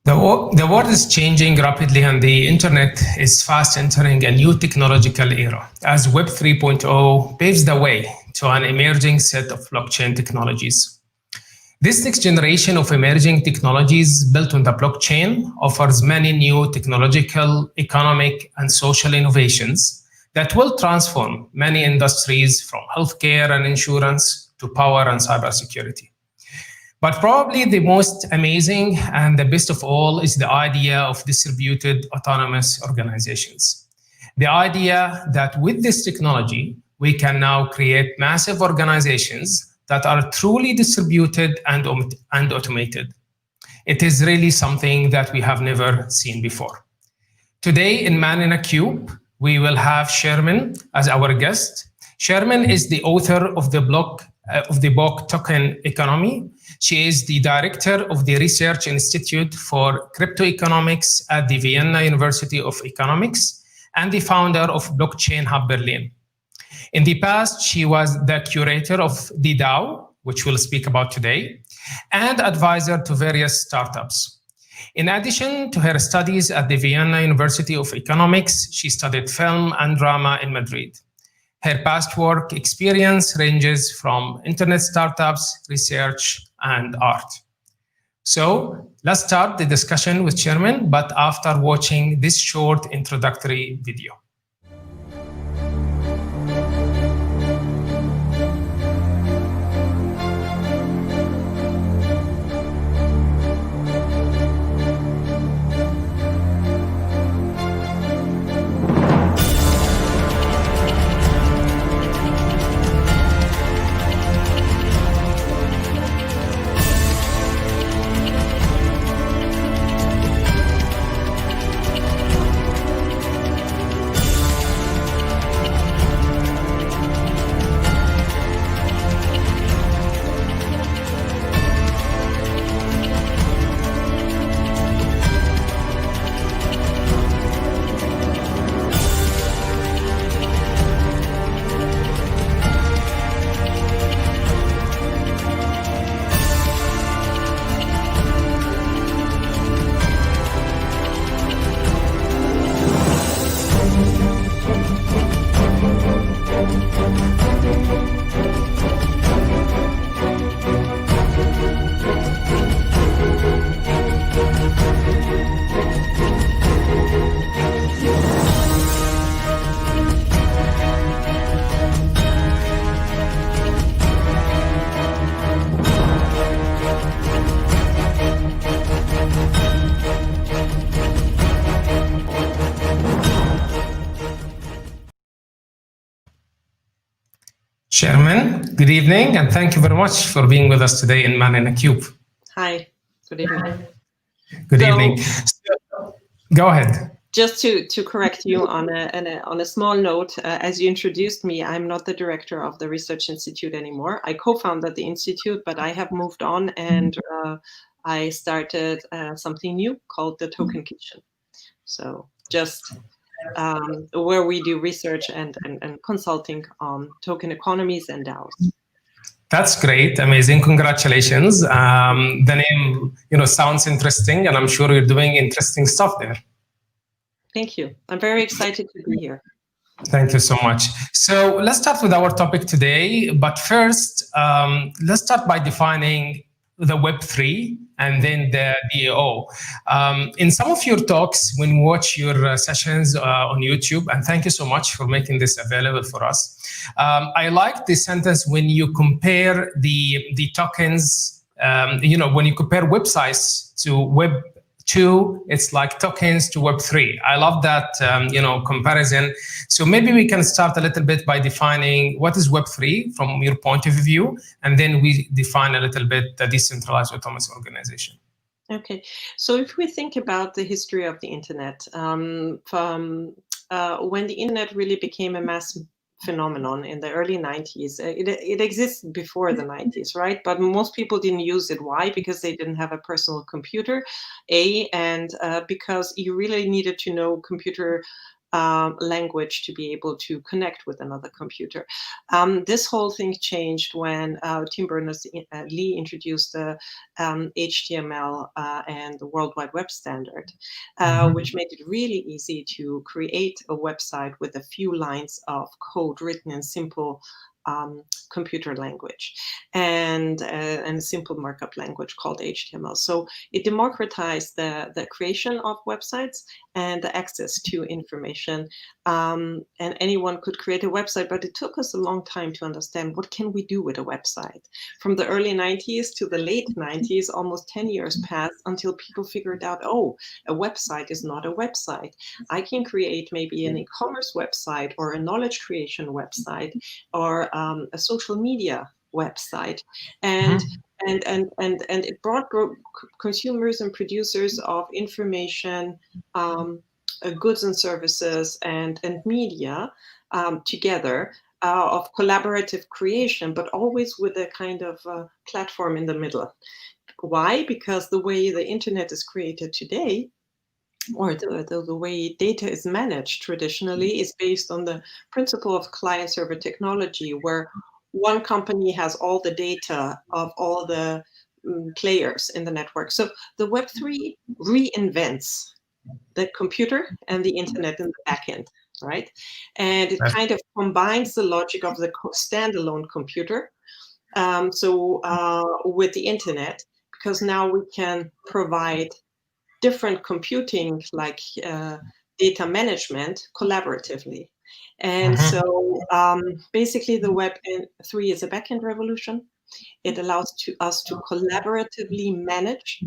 The world is changing rapidly, and the internet is fast entering a new technological era as Web 3.0 paves the way to an emerging set of blockchain technologies. This next generation of emerging technologies built on the blockchain offers many new technological, economic, and social innovations that will transform many industries from healthcare and insurance to power and cybersecurity. But probably the most amazing and the best of all is the idea of distributed autonomous organizations. The idea that with this technology, we can now create massive organizations that are truly distributed and automated. It is really something that we have never seen before. Today in Man in a Cube, we will have Shermin as our guest. Shermin is the author of the book Token Economy. She is the director of the Research Institute for Crypto Economics at the Vienna University of Economics and the founder of BlockchainHub Berlin. In the past, she was the curator of the DAO, which we'll speak about today, and advisor to various startups. In addition to her studies at the Vienna University of Economics, she studied film and drama in Madrid. Her past work experience ranges from internet startups, research, and art. So let's start the discussion with Shermin, but after watching this short introductory video. Shermin, good evening, and thank you very much for being with us today in Man in a Cube. Hi, good evening. Good evening. So, go ahead. Just to correct you on a small note, as you introduced me, I'm not the director of the Research Institute anymore. I co-founded the institute, but I have moved on and I started something new called the Token Kitchen. So just where we do research and consulting on token economies and DAOs. That's great, amazing, congratulations. The name, sounds interesting, and I'm sure you're doing interesting stuff there. Thank you. I'm very excited to be here. Thank you so much. So let's start with our topic today. But first, let's start by defining the Web3 and then the DAO. In some of your talks, when we watch your sessions on YouTube, and thank you so much for making this available for us, I like the sentence when you compare the tokens, when you compare websites to Web 2, it's like tokens to Web3. I love that, comparison. So maybe we can start a little bit by defining what is Web3 from your point of view, and then we define a little bit the decentralized autonomous organization. Okay, so if we think about the history of the internet, from when the internet really became a mass phenomenon in the early 90s. It existed before the 90s, right? But most people didn't use it. Why? Because they didn't have a personal computer, and because you really needed to know computer language to be able to connect with another computer. This whole thing changed when Tim Berners-Lee introduced the HTML and the World Wide Web standard, which made it really easy to create a website with a few lines of code written in simple computer language and a simple markup language called HTML. So it democratized the creation of websites and the access to information. And anyone could create a website, but it took us a long time to understand what can we do with a website. From the early 90s to the late 90s, almost 10 years passed until people figured out, oh, a website is not a website. I can create maybe an e-commerce website or a knowledge creation website or a social media website, and it brought consumers and producers of information, goods and services, and media together, of collaborative creation, but always with a kind of platform in the middle. Why? Because the way the internet is created today, or the way data is managed traditionally, is based on the principle of client-server technology, where one company has all the data of all the players in the network. So the Web3 reinvents the computer and the internet in the backend, right? And it kind of combines the logic of the standalone computer with the internet, because now we can provide different computing, like data management, collaboratively. And so basically the Web3 is a backend revolution. It allows us to collaboratively manage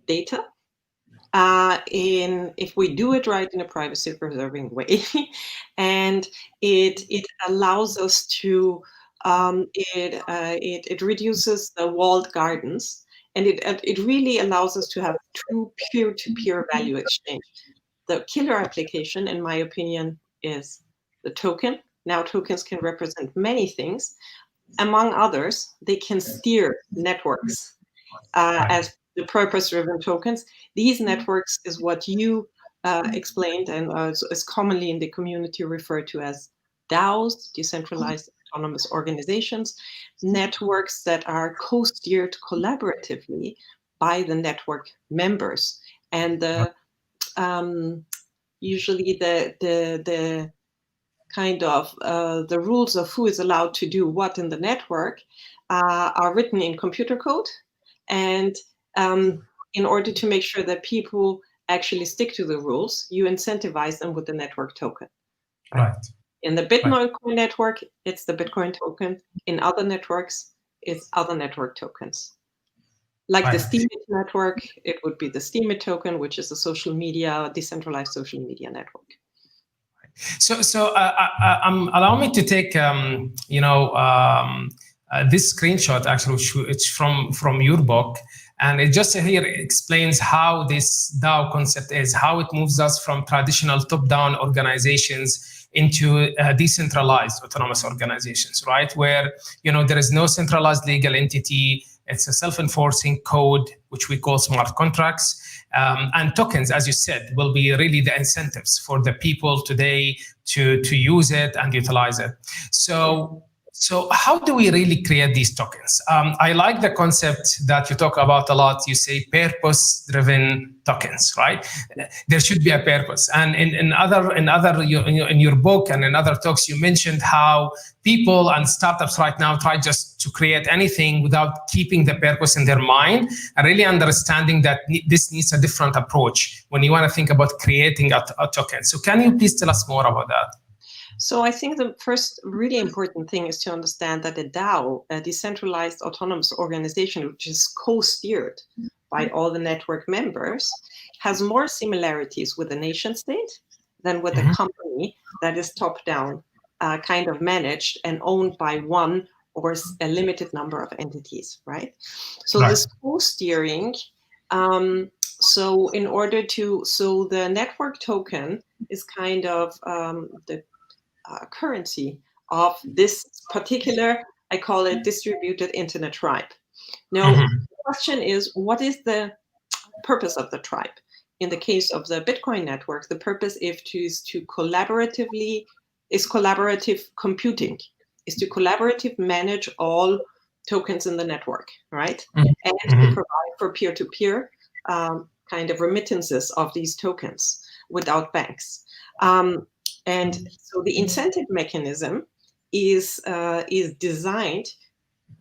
data if we do it right, in a privacy preserving way. And it allows us to, it reduces the walled gardens. And it really allows us to have true peer-to-peer value exchange. The killer application, in my opinion, is the token. Now tokens can represent many things. Among others, they can steer networks as the purpose-driven tokens. These networks is what you explained, and is commonly in the community referred to as DAOs, Decentralized Autonomous Organizations, networks that are co-steered collaboratively by the network members. And usually the kind of the rules of who is allowed to do what in the network are written in computer code. And in order to make sure that people actually stick to the rules, you incentivize them with the network token. Right. In the Bitcoin network, it's the Bitcoin token. In other networks, it's other network tokens. Like the Steemit network, it would be the Steemit token, which is a social media, decentralized social media network. So allow me to take this screenshot. Actually, it's from your book, and it just here explains how this DAO concept is, how it moves us from traditional top-down organizations into decentralized autonomous organizations, right? Where there is no centralized legal entity. It's a self-enforcing code, which we call smart contracts. And tokens, as you said, will be really the incentives for the people today to use it and utilize it. So how do we really create these tokens? I like the concept that you talk about a lot. You say purpose-driven tokens, right? There should be a purpose. And in your book and in other talks, you mentioned how people and startups right now try just to create anything without keeping the purpose in their mind and really understanding that this needs a different approach when you want to think about creating a token. So can you please tell us more about that? So I think the first really important thing is to understand that a DAO, a decentralized autonomous organization, which is co-steered by all the network members, has more similarities with a nation state than with a company that is top-down, kind of managed and owned by one or a limited number of entities, right? So this co-steering, so the network token is kind of the currency of this particular, I call it distributed internet tribe. Now, the question is, what is the purpose of the tribe? in the case of the Bitcoin network, the purpose is to collaborative computing, is to collaborative manage all tokens in the network, right? Mm-hmm. And to provide for peer-to-peer kind of remittances of these tokens without banks. And so the incentive mechanism is designed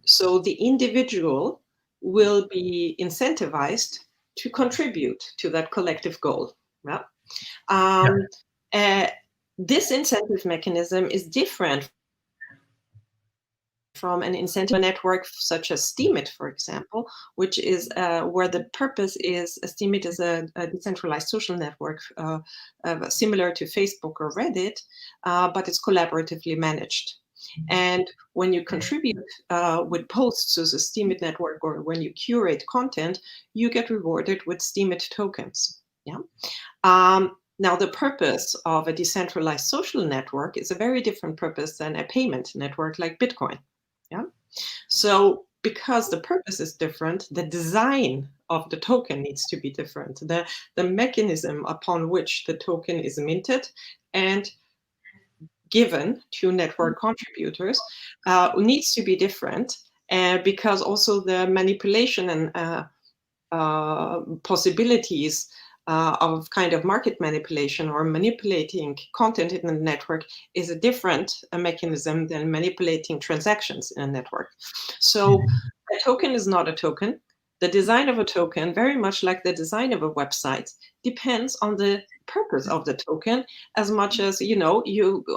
so the individual will be incentivized to contribute to that collective goal. Yeah. This incentive mechanism is different from an incentive network such as Steemit, for example, which is where the purpose is, Steemit is a decentralized social network similar to Facebook or Reddit, but it's collaboratively managed. And when you contribute with posts to the Steemit network, or when you curate content, you get rewarded with Steemit tokens. Yeah. Now, the purpose of a decentralized social network is a very different purpose than a payment network like Bitcoin. Yeah. So because the purpose is different, the design of the token needs to be different. The mechanism upon which the token is minted and given to network contributors needs to be different, because also the manipulation and possibilities of kind of market manipulation or manipulating content in a network is a different mechanism than manipulating transactions in a network. So a token is not a token. The design of a token, very much like the design of a website, depends on the purpose of the token as much as,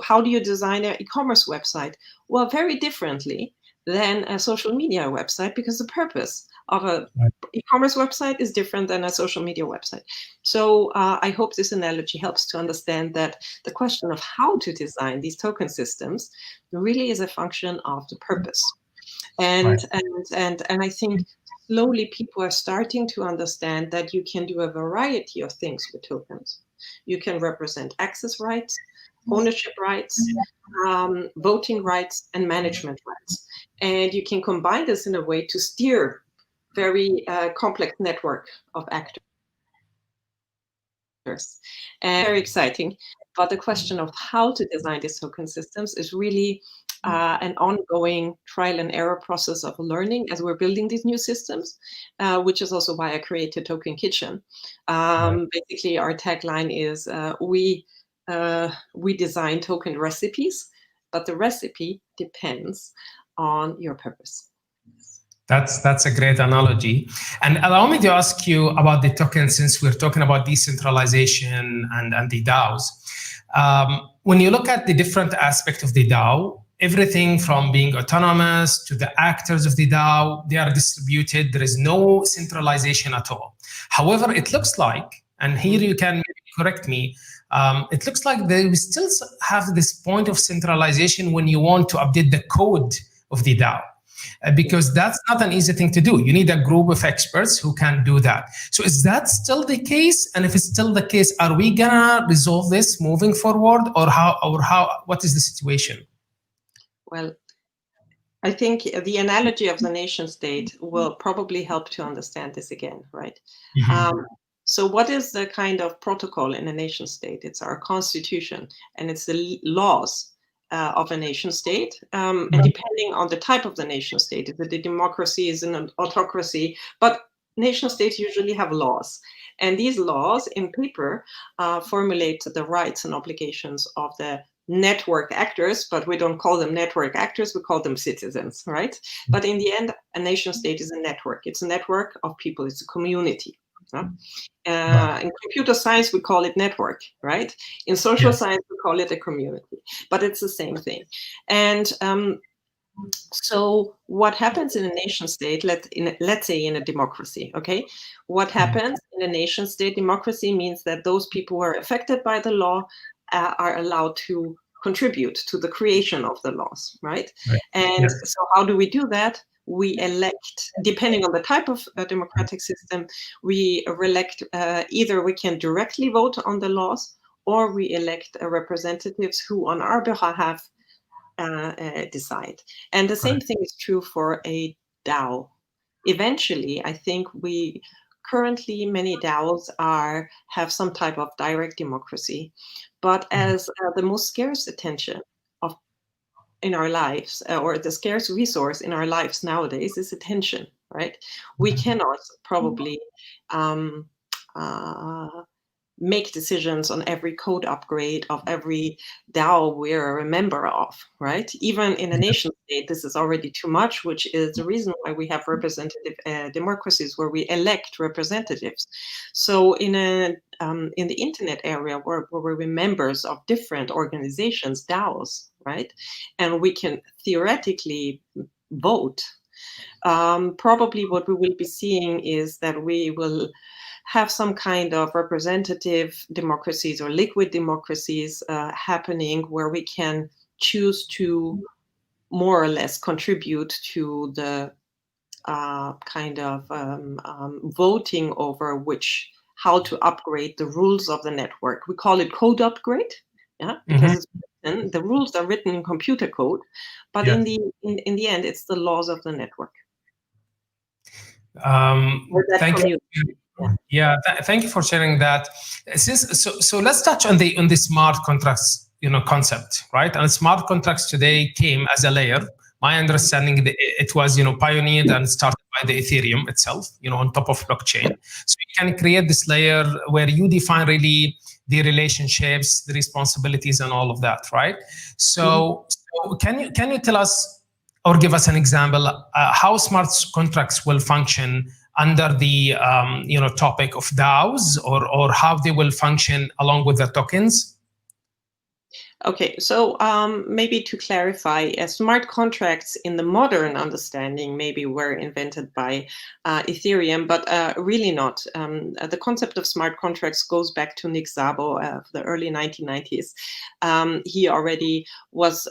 how do you design an e-commerce website? Well, very differently than a social media website, because the purpose of a e-commerce website is different than a social media website. So I hope this analogy helps to understand that the question of how to design these token systems really is a function of the purpose. And I think slowly people are starting to understand that you can do a variety of things with tokens. You can represent access rights, ownership rights, voting rights, and management rights. And you can combine this in a way to steer very complex network of actors. And very exciting. But the question of how to design these token systems is really an ongoing trial and error process of learning as we're building these new systems, which is also why I created Token Kitchen. Basically, our tagline is we design token recipes, but the recipe depends on your purpose. That's a great analogy. And allow me to ask you about the token, since we're talking about decentralization and the DAOs. When you look at the different aspects of the DAO, everything from being autonomous to the actors of the DAO, they are distributed. There is no centralization at all. However, it looks like, and here you can correct me, it looks like we still have this point of centralization when you want to update the code of the DAO. Because that's not an easy thing to do. You need a group of experts who can do that. So is that still the case? And if it's still the case, are we gonna resolve this moving forward, or what is the situation? Well, I think the analogy of the nation state will probably help to understand this again, right? So what is the kind of protocol in a nation state? It's our constitution, and it's the laws of a nation state, and depending on the type of the nation state, if it's a democracy, is an autocracy, but nation states usually have laws, and these laws in paper formulate the rights and obligations of the network actors, but we don't call them network actors, we call them citizens, right? But in the end, a nation state is a network. It's a network of people, it's a community. In computer science, we call it network, right? In social science, we call it a community, but it's the same thing. And so what happens in a nation state, let's say in a democracy, okay? What happens in a nation state democracy means that those people who are affected by the law are allowed to contribute to the creation of the laws, right? And so how do we do that? We elect, depending on the type of democratic system, we elect, either we can directly vote on the laws, or we elect representatives who on our behalf decide. And the same thing is true for a DAO. Eventually, I think we currently many DAOs have some type of direct democracy, but as the most scarce attention in our lives, or the scarce resource in our lives nowadays is attention, right? We cannot probably make decisions on every code upgrade of every DAO we're a member of, right? Even in a nation state, this is already too much, which is the reason why we have representative democracies where we elect representatives. So in the internet area, where we're members of different organizations, DAOs, right? And we can theoretically vote. Probably what we will be seeing is that we will have some kind of representative democracies or liquid democracies happening, where we can choose to more or less contribute to the kind of voting over how to upgrade the rules of the network. We call it code upgrade, yeah, because the rules are written in computer code, but in the end, it's the laws of the network. Thank you. Thank you for sharing that. So let's touch on the smart contracts, concept, right? And smart contracts today came as a layer. My understanding, it was pioneered and started by the Ethereum itself, on top of blockchain. So you can create this layer where you define really the relationships, the responsibilities, and all of that, right? So can you tell us or give us an example how smart contracts will function under the topic of DAOs, or how they will function along with the tokens? Okay, so maybe to clarify, smart contracts in the modern understanding maybe were invented by Ethereum, but really not. The concept of smart contracts goes back to Nick Szabo of the early 1990s. He already was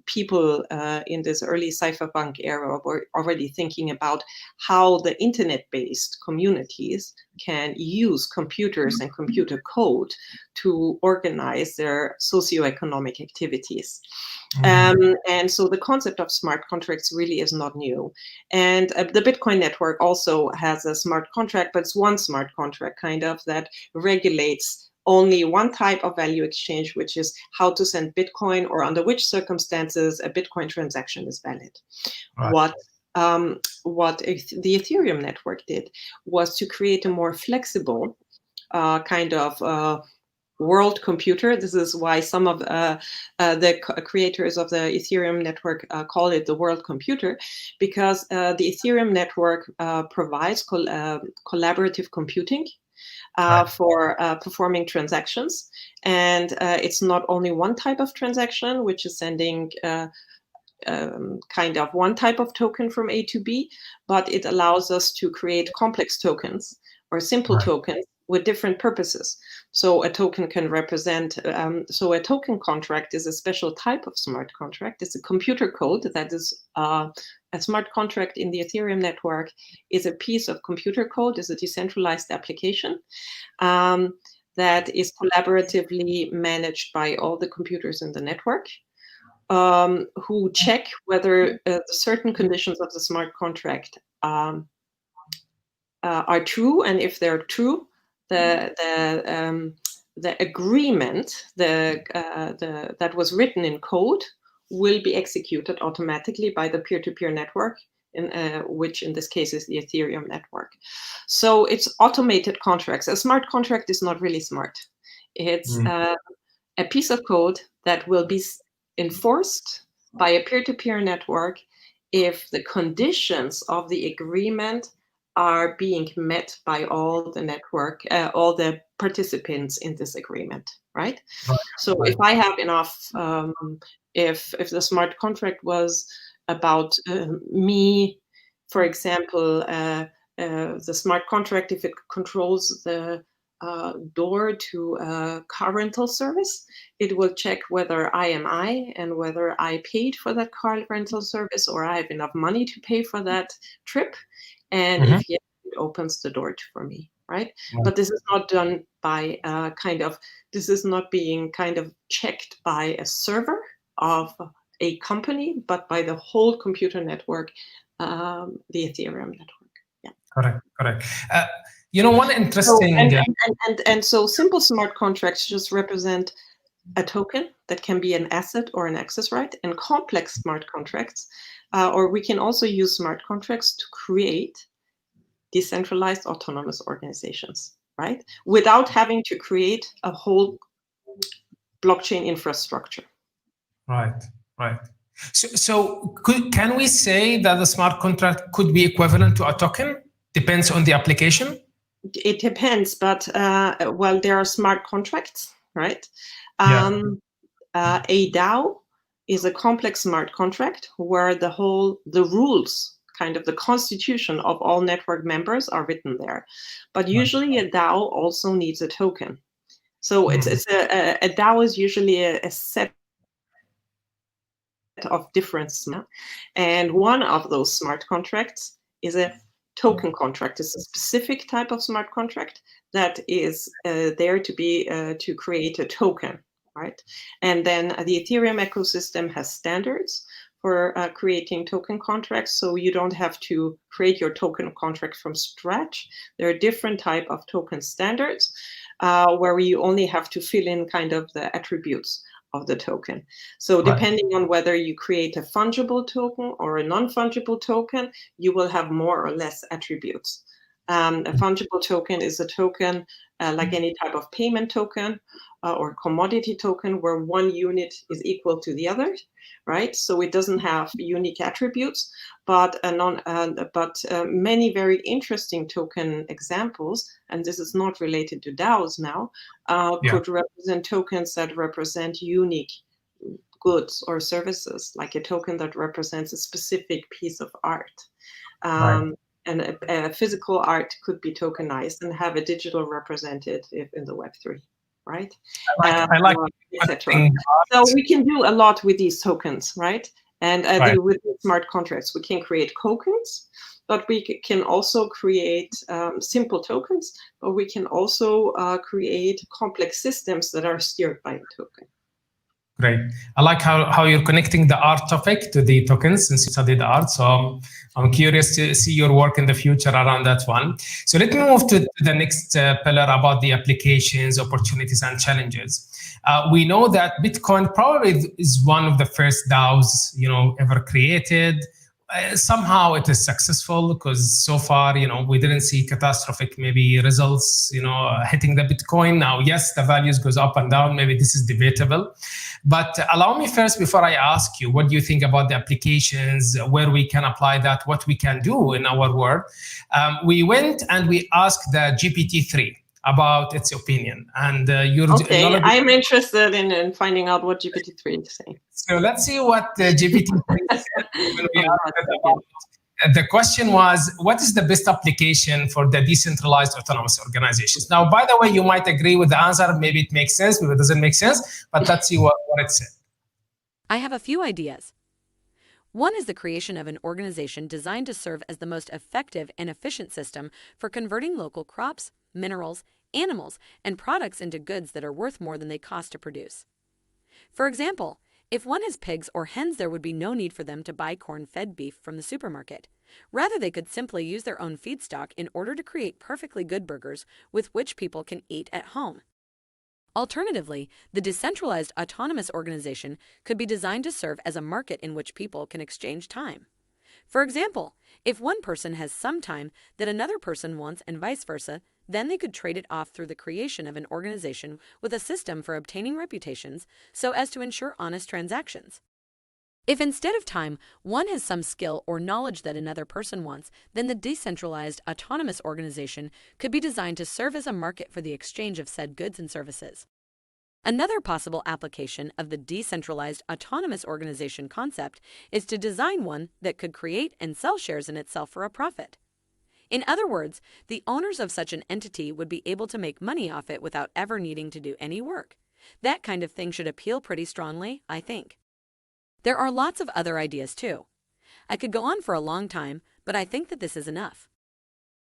people in this early cypherpunk era were already thinking about how the internet-based communities can use computers and computer code to organize their socioeconomic activities. And so the concept of smart contracts really is not new. And the Bitcoin network also has a smart contract, but it's one smart contract kind of that regulates only one type of value exchange, which is how to send Bitcoin or under which circumstances a Bitcoin transaction is valid. Right. What the Ethereum network did was to create a more flexible kind of world computer. This is why some of the creators of the Ethereum network call it the world computer, because the Ethereum network provides collaborative computing for performing transactions. And it's not only one type of transaction, which is sending kind of one type of token from A to B, but it allows us to create complex tokens or simple tokens with different purposes. So a token can represent, so a token contract is a special type of smart contract. It's a computer code that is a smart contract in the Ethereum network is a piece of computer code, is a decentralized application that is collaboratively managed by all the computers in the network, who check whether certain conditions of the smart contract are true, and if they're true, the agreement that was written in code will be executed automatically by the peer-to-peer network, which in this case is the Ethereum network. So it's automated contracts. A smart contract is not really smart. It's a piece of code that will be enforced by a peer-to-peer network if the conditions of the agreement are being met by all the network, all the participants in this agreement, right? So if I have enough, if the smart contract was about me, for example, the smart contract, if it controls the door to a car rental service, it will check whether I am and whether I paid for that car rental service or I have enough money to pay for that trip. And if yes, it opens the door for me, right? But this is not done by this is not being kind of checked by a server of a company, but by the whole computer network the Ethereum network. Yeah. Correct. One interesting. So simple smart contracts just represent a token that can be an asset or an access right, and complex smart contracts, or we can also use smart contracts to create decentralized autonomous organizations, right? Without having to create a whole blockchain infrastructure. Right. So can we say that the smart contract could be equivalent to a token? Depends on the application? It depends, but well, there are smart contracts, right? A DAO is a complex smart contract where the rules, kind of the constitution of all network members are written there. But usually a DAO also needs a token. So it's a DAO is usually a set of different, and one of those smart contracts is a token contract. It's a specific type of smart contract that is there to be to create a token, right? And then the Ethereum ecosystem has standards for creating token contracts, so you don't have to create your token contract from scratch. There are different type of token standards where you only have to fill in kind of the attributes of the token. So depending on whether you create a fungible token or a non-fungible token, you will have more or less attributes. A fungible token is a token like any type of payment token or commodity token where one unit is equal to the other, right? So it doesn't have unique attributes, but many very interesting token examples, and this is not related to DAOs now, could represent tokens that represent unique goods or services, like a token that represents a specific piece of art. And a physical art could be tokenized and have a digital representative in the Web3, right? I like etc. So we can do a lot with these tokens, right? And with smart contracts, we can create tokens, but we can also create simple tokens, but we can also create complex systems that are steered by a token. Great. I like how you're connecting the art topic to the tokens since you studied art. So I'm curious to see your work in the future around that one. So let me move to the next pillar about the applications, opportunities, and challenges. We know that Bitcoin probably is one of the first DAOs, ever created. Somehow it is successful because so far, we didn't see catastrophic maybe results, hitting the Bitcoin. Now, yes, the values goes up and down. Maybe this is debatable. But allow me first, before I ask you, what do you think about the applications, where we can apply that, what we can do in our world? We went and we asked the GPT-3 about its opinion. And I'm interested in finding out what GPT-3 is saying. So let's see what GPT-3 said when we asked it about it. The question was, what is the best application for the decentralized autonomous organizations? Now, by the way, you might agree with the answer. Maybe it makes sense, maybe it doesn't make sense, but let's see what it said. I have a few ideas. One is the creation of an organization designed to serve as the most effective and efficient system for converting local crops, minerals, animals, and products into goods that are worth more than they cost to produce. For example, if one has pigs or hens, there would be no need for them to buy corn-fed beef from the supermarket. Rather, they could simply use their own feedstock in order to create perfectly good burgers with which people can eat at home. Alternatively, the decentralized autonomous organization could be designed to serve as a market in which people can exchange time. For example, if one person has some time that another person wants and vice versa, then they could trade it off through the creation of an organization with a system for obtaining reputations so as to ensure honest transactions. If instead of time, one has some skill or knowledge that another person wants, then the decentralized autonomous organization could be designed to serve as a market for the exchange of said goods and services. Another possible application of the decentralized autonomous organization concept is to design one that could create and sell shares in itself for a profit. In other words, the owners of such an entity would be able to make money off it without ever needing to do any work. That kind of thing should appeal pretty strongly, I think. There are lots of other ideas too. I could go on for a long time, but I think that this is enough.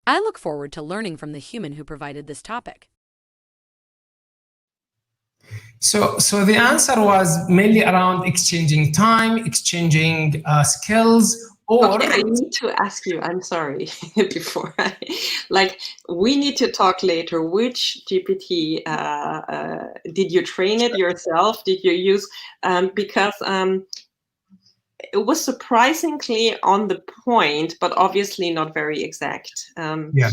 I look forward to learning from the human who provided this topic. So the answer was mainly around exchanging time, exchanging skills, Or Okay, I need to ask you, I'm sorry, before we need to talk later. Which GPT, did you train it yourself? Did you use, because it was surprisingly on the point, but obviously not very exact. yeah.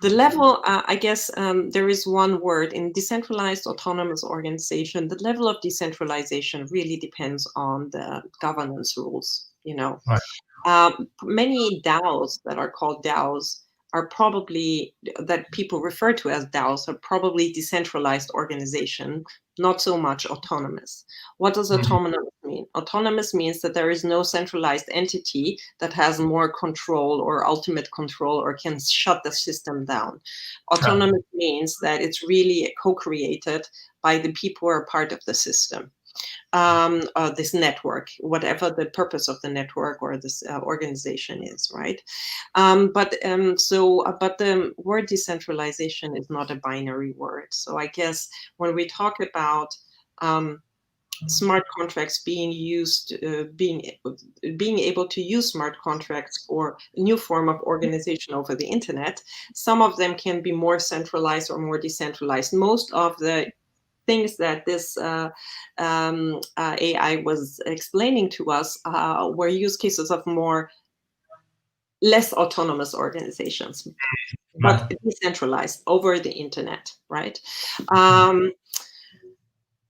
The level, I guess, there is one word in decentralized autonomous organization. The level of decentralization really depends on the governance rules. Right. Many DAOs that are called DAOs are probably, that people refer to as DAOs, are probably decentralized organization, not so much autonomous. What does autonomous mean? Autonomous means that there is no centralized entity that has more control or ultimate control or can shut the system down. Autonomous means that it's really co-created by the people who are part of the system. This network, whatever the purpose of the network or this organization is, right? But the word decentralization is not a binary word. So I guess when we talk about smart contracts being used, being able to use smart contracts for a new form of organization over the internet, some of them can be more centralized or more decentralized. Most of the things that this AI was explaining to us were use cases of less autonomous organizations, but decentralized over the internet, right?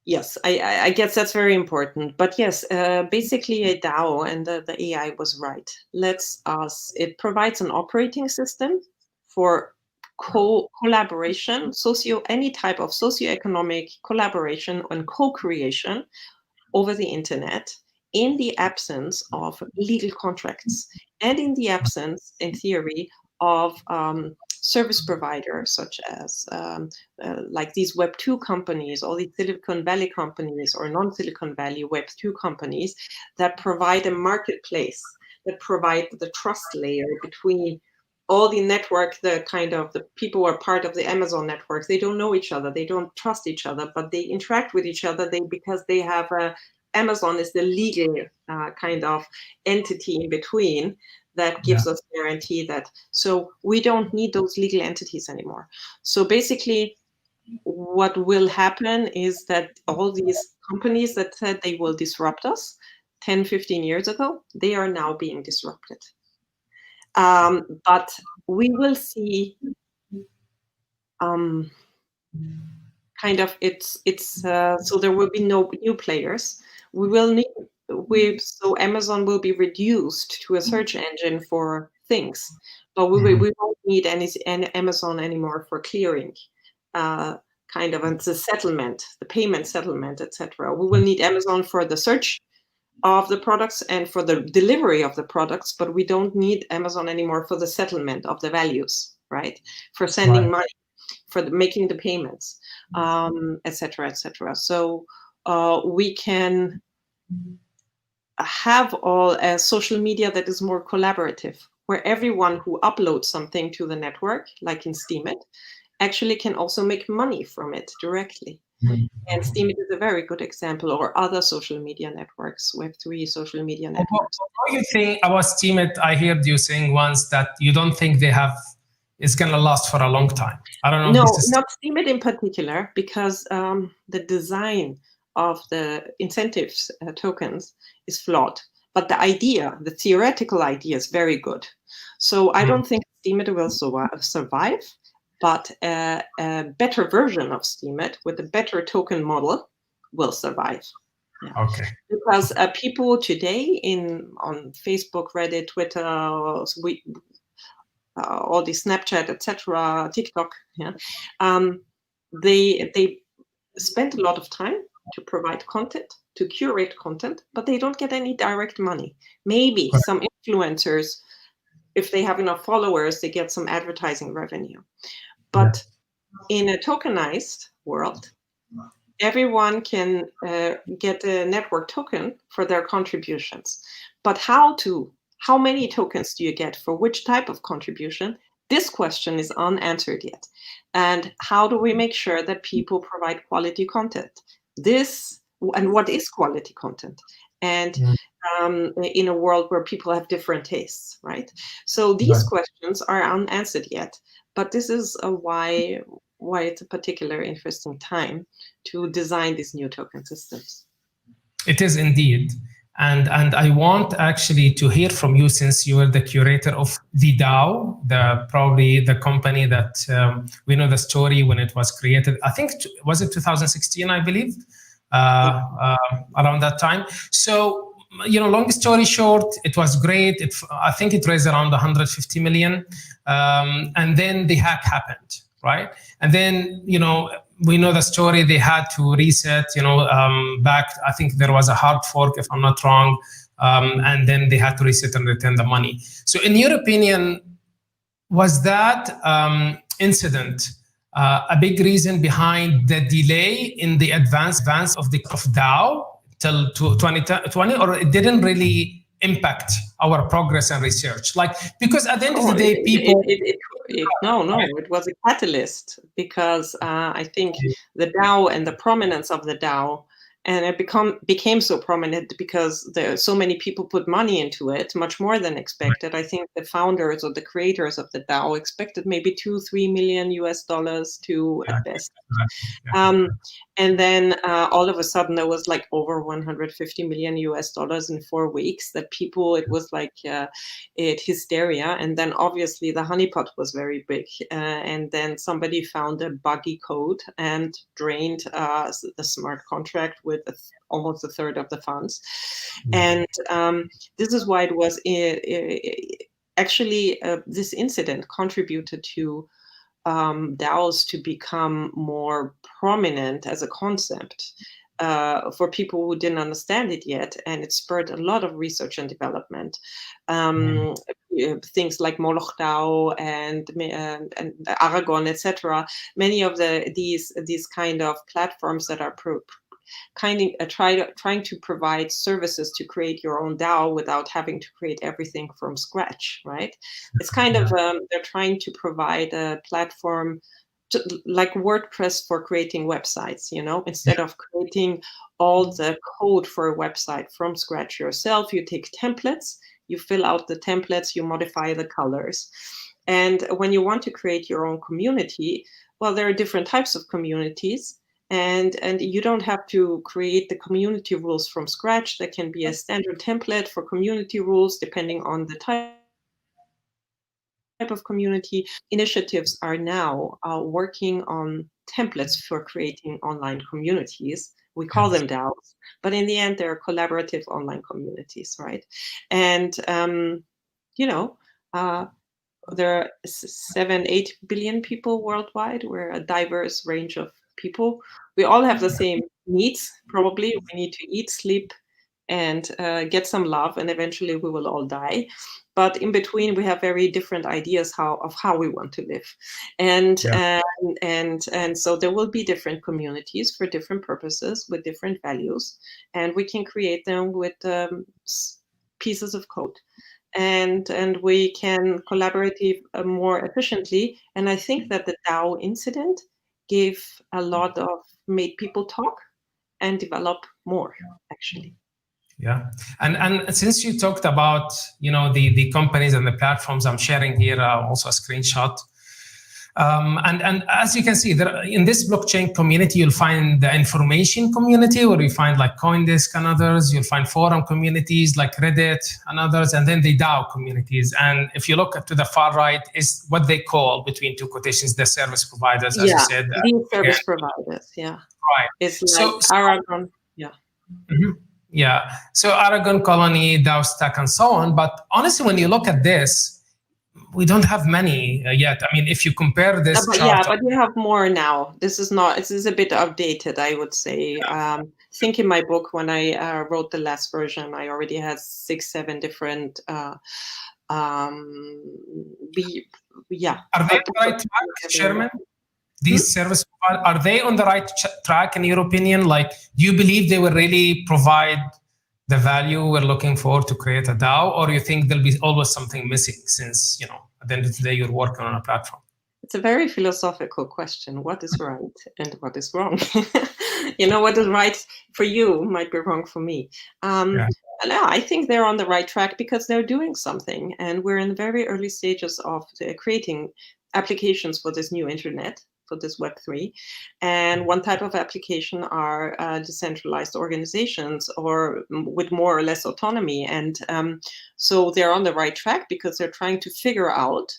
Yes, I guess that's very important. But yes, basically a DAO, and the AI was right. It provides an operating system for collaboration, any type of socioeconomic collaboration and co-creation over the internet in the absence of legal contracts and in the absence, in theory, of service providers such as like these Web2 companies, all these Silicon Valley companies or non-Silicon Valley Web2 companies that provide a marketplace, that provide the trust layer between all the network, the people who are part of the Amazon network. They don't know each other, they don't trust each other, but they interact with each other because they have Amazon is the legal kind of entity in between that gives us guarantee that. So we don't need those legal entities anymore. So basically, what will happen is that all these companies that said they will disrupt us 10, 15 years ago, they are now being disrupted. But we will see so there will be no new players. So Amazon will be reduced to a search engine for things, but we won't need any Amazon anymore for clearing, and the settlement, the payment settlement, etc. We will need Amazon for the search of the products and for the delivery of the products, but we don't need Amazon anymore for the settlement of the values, right? For sending money, for making the payments, etc., etc. So we can have all a social media that is more collaborative, where everyone who uploads something to the network, like in Steemit, actually can also make money from it directly. And Steemit is a very good example, or other social media networks, Web3 social media networks. What do you think about Steemit? I heard you saying once that you don't think it's going to last for a long time. I don't know. No, not Steemit in particular, because the design of the incentives tokens is flawed. But the theoretical idea is very good. So I don't think Steemit will survive, but a better version of Steemit with a better token model will survive. Yeah. Okay. Because people today on Facebook, Reddit, Twitter, all the Snapchat, etc., TikTok, they spend a lot of time to provide content, to curate content, but they don't get any direct money. Maybe some influencers, if they have enough followers, they get some advertising revenue. But in a tokenized world, everyone can get a network token for their contributions. But how many tokens do you get for which type of contribution? This question is unanswered yet. And how do we make sure that people provide quality content? This and what is quality content, and in a world where people have different tastes, right? So these questions are unanswered yet, but this is why it's a particular interesting time to design these new token systems. It is indeed. And I want actually to hear from you, since you were the curator of the DAO, probably the company that we know the story when it was created. I think, was it 2016, I believe, around that time. So, long story short, it was great. I think it raised around 150 million. And then the hack happened, right? And then, we know the story. They had to reset, back. I think there was a hard fork, if I'm not wrong. And then they had to reset and return the money. So in your opinion, was that incident a big reason behind the delay in the advance of DAO till 2020, or it didn't really impact our progress and research? Because at the end of the day, people... it was a catalyst, because I think the DAO and the prominence of the DAO, and it became so prominent because there so many people put money into it, much more than expected. I think the founders or the creators of the DAO expected maybe $2-3 million to at best. And then all of a sudden there was like over $150 million in 4 weeks that people, it was like hysteria. And then obviously the honeypot was very big. And then somebody found a buggy code and drained the smart contract with almost a third of the funds. And this is why it was actually this incident contributed to DAOs to become more prominent as a concept for people who didn't understand it yet, and it spurred a lot of research and development. Things like Moloch DAO and Aragon, etc. Many of these kind of platforms that are trying to provide services to create your own DAO without having to create everything from scratch, right? It's kind of, they're trying to provide a platform like WordPress for creating websites, instead of creating all the code for a website from scratch yourself, you take templates, you fill out the templates, you modify the colors. And when you want to create your own community, well, there are different types of communities. And you don't have to create the community rules from scratch. There can be a standard template for community rules depending on the type of community. Initiatives are now working on templates for creating online communities. We call them DAOs, but in the end, they're collaborative online communities, right? And, there are 7-8 billion people worldwide. We're a diverse range of people. We all have the same needs, probably. We need to eat, sleep, and get some love, and eventually we will all die. But in between, we have very different ideas of how we want to live. And so there will be different communities for different purposes with different values, and we can create them with pieces of code. And we can collaborate more efficiently. And I think that the DAO incident made people talk and develop more, actually. Yeah, and since you talked about the companies and the platforms, I'm sharing here also a screenshot. And as you can see, in this blockchain community, you'll find the information community, where you find like CoinDesk and others. You'll find forum communities like Reddit and others, and then the DAO communities. And if you look to the far right, is what they call, between two quotations, the service providers, as you said. The service providers, yeah. Right. It's like Aragon, yeah. Mm-hmm. Yeah. So Aragon, Colony, DAO Stack, and so on. But honestly, when you look at this, we don't have many yet. I mean, if you compare this chart... but you have more now. This is a bit outdated, I would say. I think in my book, when I wrote the last version, I already had 6-7 different... Are they on the right track, Shermin? These service providers, are they on the right track, in your opinion? Like, do you believe they will really provide the value we're looking for to create a DAO, or you think there'll be always something missing, since, at the end of the day, you're working on a platform? It's a very philosophical question. What is right and what is wrong? What is right for you might be wrong for me. Yeah. No, I think they're on the right track because they're doing something, and we're in the very early stages of creating applications for this new internet, for this Web3. And one type of application are decentralized organizations or with more or less autonomy. And so they're on the right track because they're trying to figure out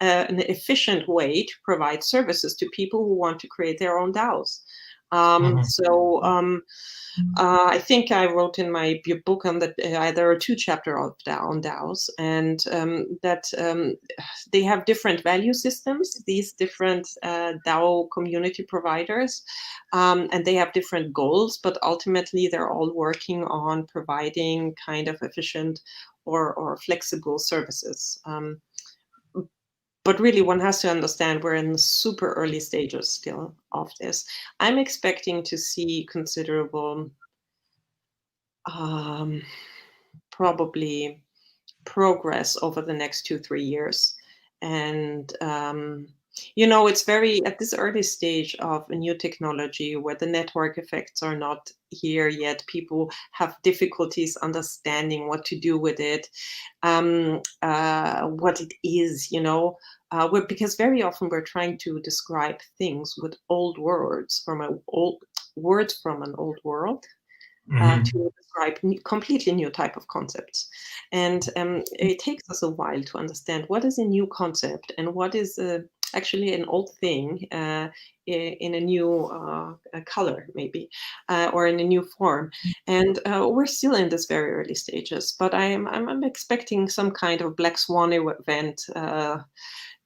an efficient way to provide services to people who want to create their own DAOs. I think I wrote in my book on that there are 2 chapters on DAOs, and that they have different value systems, these different DAO community providers, and they have different goals, but ultimately they're all working on providing kind of efficient or flexible services. But really, one has to understand we're in the super early stages still of this. I'm expecting to see considerable, probably progress over the next 2-3 years. And, it's very at this early stage of a new technology where the network effects are not here yet. People have difficulties understanding what to do with it, what it is, because very often we're trying to describe things with old words from an old world. To describe completely new type of concepts. And it takes us a while to understand what is a new concept and what is actually an old thing in a new color, maybe, or in a new form. And we're still in this very early stages, but I'm expecting some kind of black swan event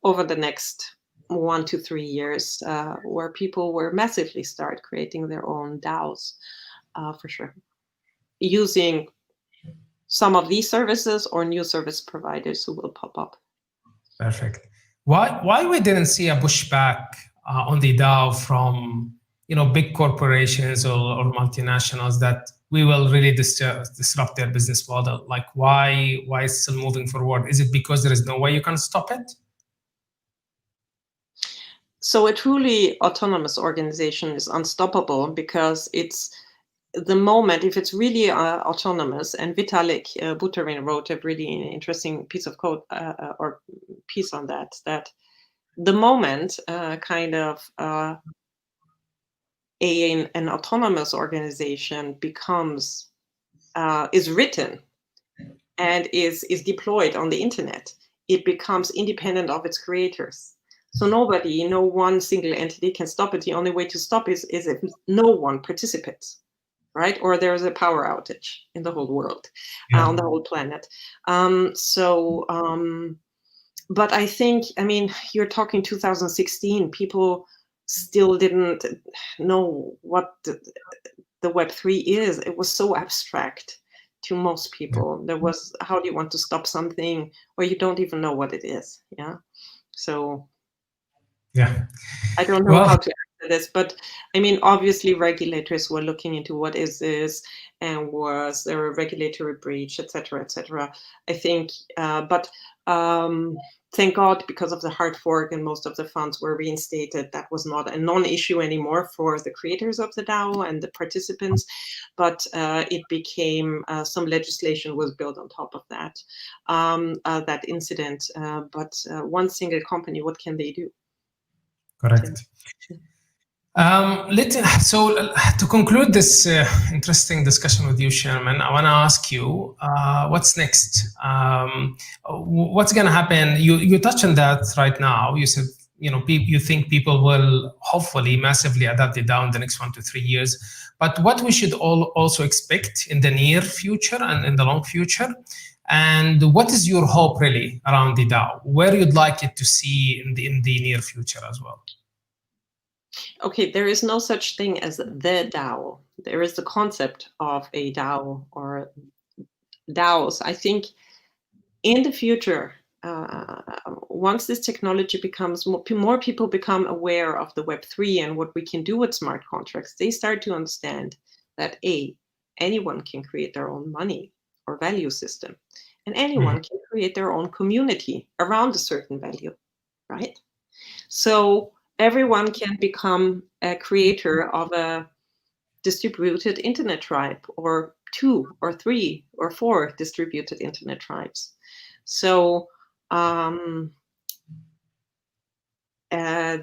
over the next 1 to 3 years, where people will massively start creating their own DAOs. For sure, using some of these services or new service providers who will pop up. Perfect. Why we didn't see a pushback on the DAO from big corporations or multinationals that we will really disrupt their business model? Like why it's still moving forward? Is it because there is no way you can stop it? So a truly autonomous organization is unstoppable because it's the moment, if it's really autonomous, and Vitalik Buterin wrote a really interesting piece of code or piece on that the moment an autonomous organization becomes is written and is deployed on the internet, it becomes independent of its creators. So no one single entity can stop it. The only way to stop it is if no one participates. Right? Or there's a power outage in the whole world, on the whole planet. But I think, you're talking 2016, people still didn't know what the Web3 is. It was so abstract to most people. There was, how do you want to stop something where you don't even know what it is? Yeah. So I don't know how to answer this, but obviously regulators were looking into what is this and was there a regulatory breach, etc., etc. I think, but thank God, because of the hard fork and most of the funds were reinstated, that was not a non-issue anymore for the creators of the DAO and the participants, but it became, some legislation was built on top of that incident. But one single company, what can they do? Correct. So to conclude this interesting discussion with you, Shermin, I want to ask you, what's next? What's going to happen? You touched on that right now. You said, you think people will hopefully massively adapt it down the next 1 to 3 years. But what we should also expect in the near future and in the long future? And what is your hope really around the DAO? Where you'd like it to see in the near future as well? Okay, there is no such thing as the DAO. There is the concept of a DAO or DAOs. I think in the future, once this technology becomes more people become aware of the Web3 and what we can do with smart contracts, they start to understand that anyone can create their own money or value system, and anyone can create their own community around a certain value, right? So everyone can become a creator of a distributed internet tribe, or 2 or 3 or 4 distributed internet tribes. So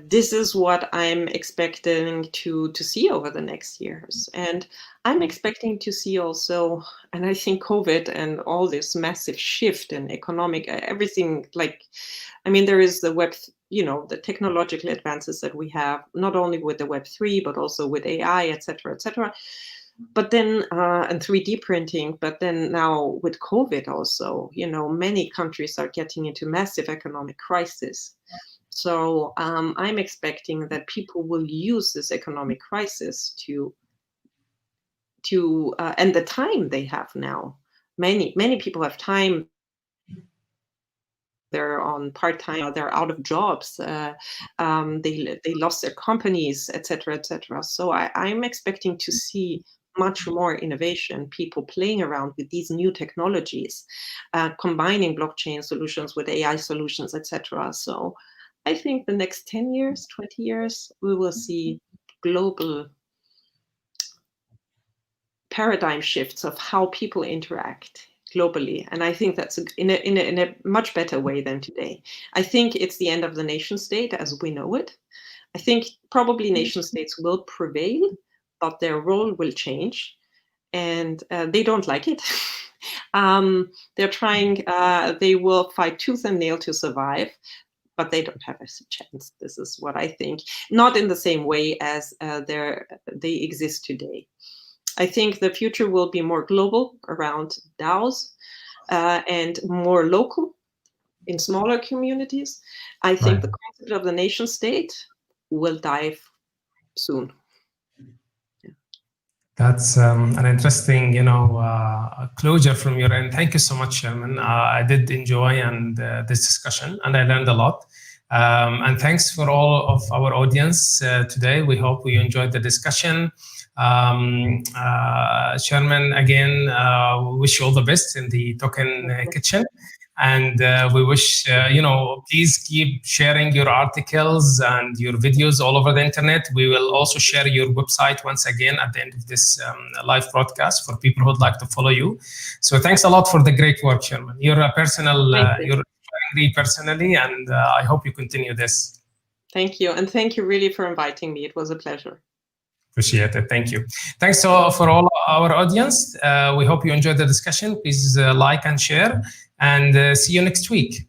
this is what I'm expecting to see over the next years. And I'm expecting to see also, and I think COVID and all this massive shift in economic, everything, like, I mean, there is the web, the technological advances that we have, not only with the Web3, but also with AI, et cetera, et cetera. But then, and 3D printing, but then now with COVID also, many countries are getting into massive economic crisis. So I'm expecting that people will use this economic crisis to and the time they have now. Many people have time. They're on part-time, they're out of jobs, they lost their companies, etc., etc. So I'm expecting to see much more innovation, people playing around with these new technologies, combining blockchain solutions with AI solutions, etc. So I think the next 10 years, 20 years, we will see global paradigm shifts of how people interact globally. And I think that's in a much better way than today. I think it's the end of the nation state as we know it. I think probably nation states will prevail, but their role will change. And they don't like it. They're trying, they will fight tooth and nail to survive, but they don't have a chance. This is what I think. Not in the same way as they exist today. I think the future will be more global around DAOs and more local in smaller communities. I think the concept of the nation state will die soon. That's an interesting, closure from your end. Thank you so much, Shermin. I did enjoy this discussion, and I learned a lot. And thanks for all of our audience today. We hope you enjoyed the discussion. Shermin, again, we wish you all the best in the token kitchen. And we wish, please keep sharing your articles and your videos all over the internet. We will also share your website once again at the end of this live broadcast for people who'd like to follow you. So thanks a lot for the great work, Shermin. You're a personal, you're me personally, and I hope you continue this. Thank you. And thank you really for inviting me. It was a pleasure. Appreciate it. Thank you. Thanks for all our audience. We hope you enjoyed the discussion. Please like and share, and see you next week.